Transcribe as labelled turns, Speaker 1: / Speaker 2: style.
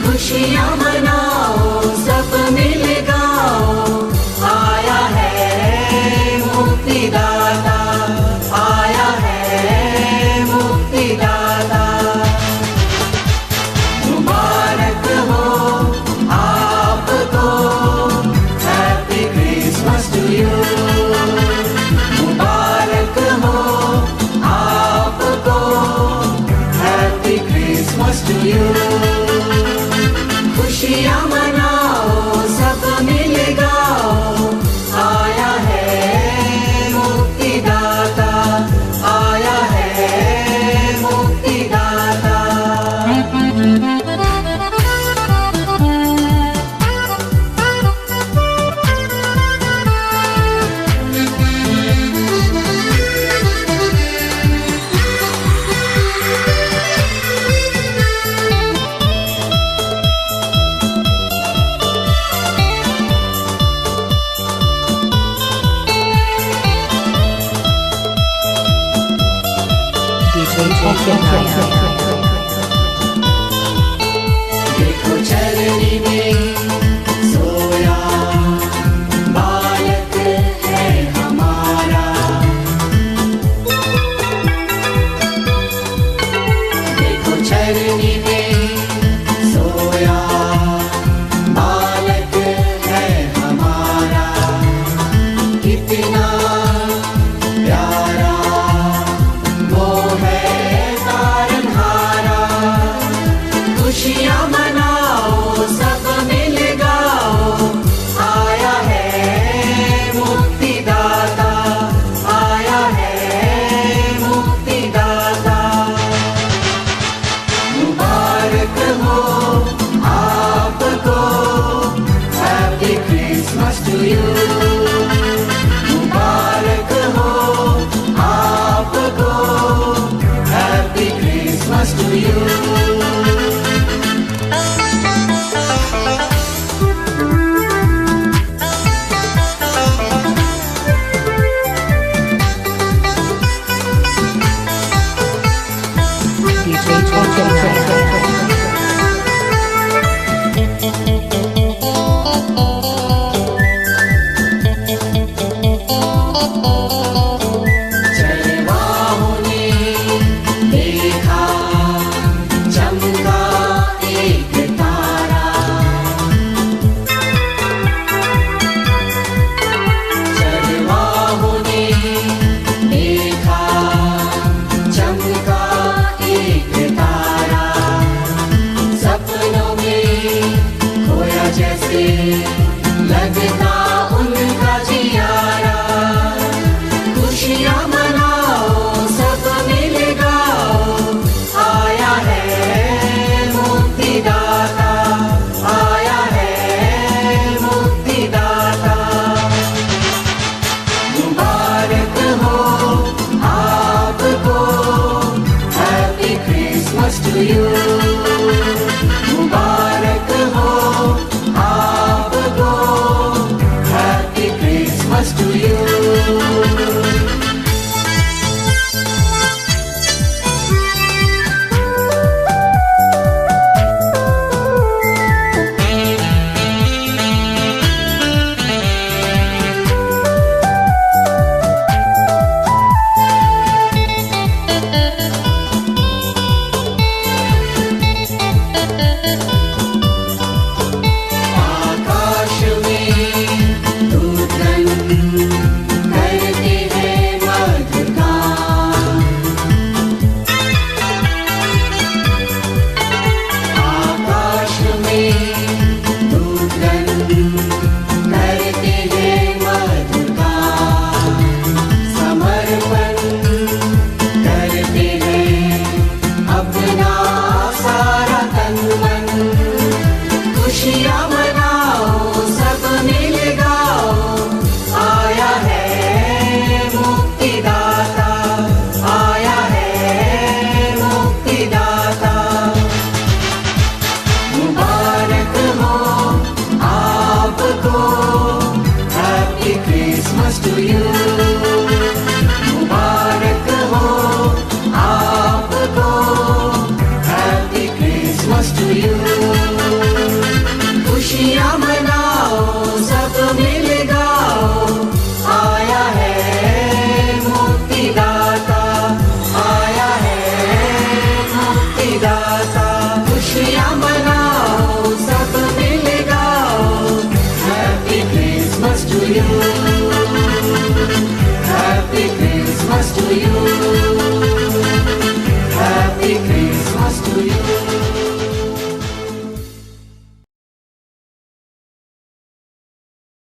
Speaker 1: खुशियाँ मनाओ सब मिल गाओ, आया है मुक्तिदाता, आया है मुक्तिदाता। मुबारक हो आपको, हैप्पी क्रिसमस टू यू। मुबारक हो आपको, हैप्पी क्रिसमस टू यू। खुशियाँ मनाओ सब मिल गाओ, आया है मुक्तिदाता, आया है मुक्तिदाता। देखो चरनी में सोया बालक है हमारा, देखो चरनी में सोया बालक है हमारा। कितना प्यारा वो है तारनहारा। खुशियाँ मनाओ सब मिल गाओ, आया है मुक्तिदाता, आया है मुक्तिदाता। मुबारक हो आपको, हैप्पी क्रिसमस टू यू। मुबारक हो आपको, हैप्पी क्रिसमस टू यू। लगता उनका जियारा। खुशियाँ मनाओ सब मिल गाओ, आया है मुक्तिदाता, आया है मुक्तिदाता। मुबारक हो आपको, हैप्पी क्रिसमस टू यू। मुबारक हो आपको, happy Christmas to you. Christmas to you.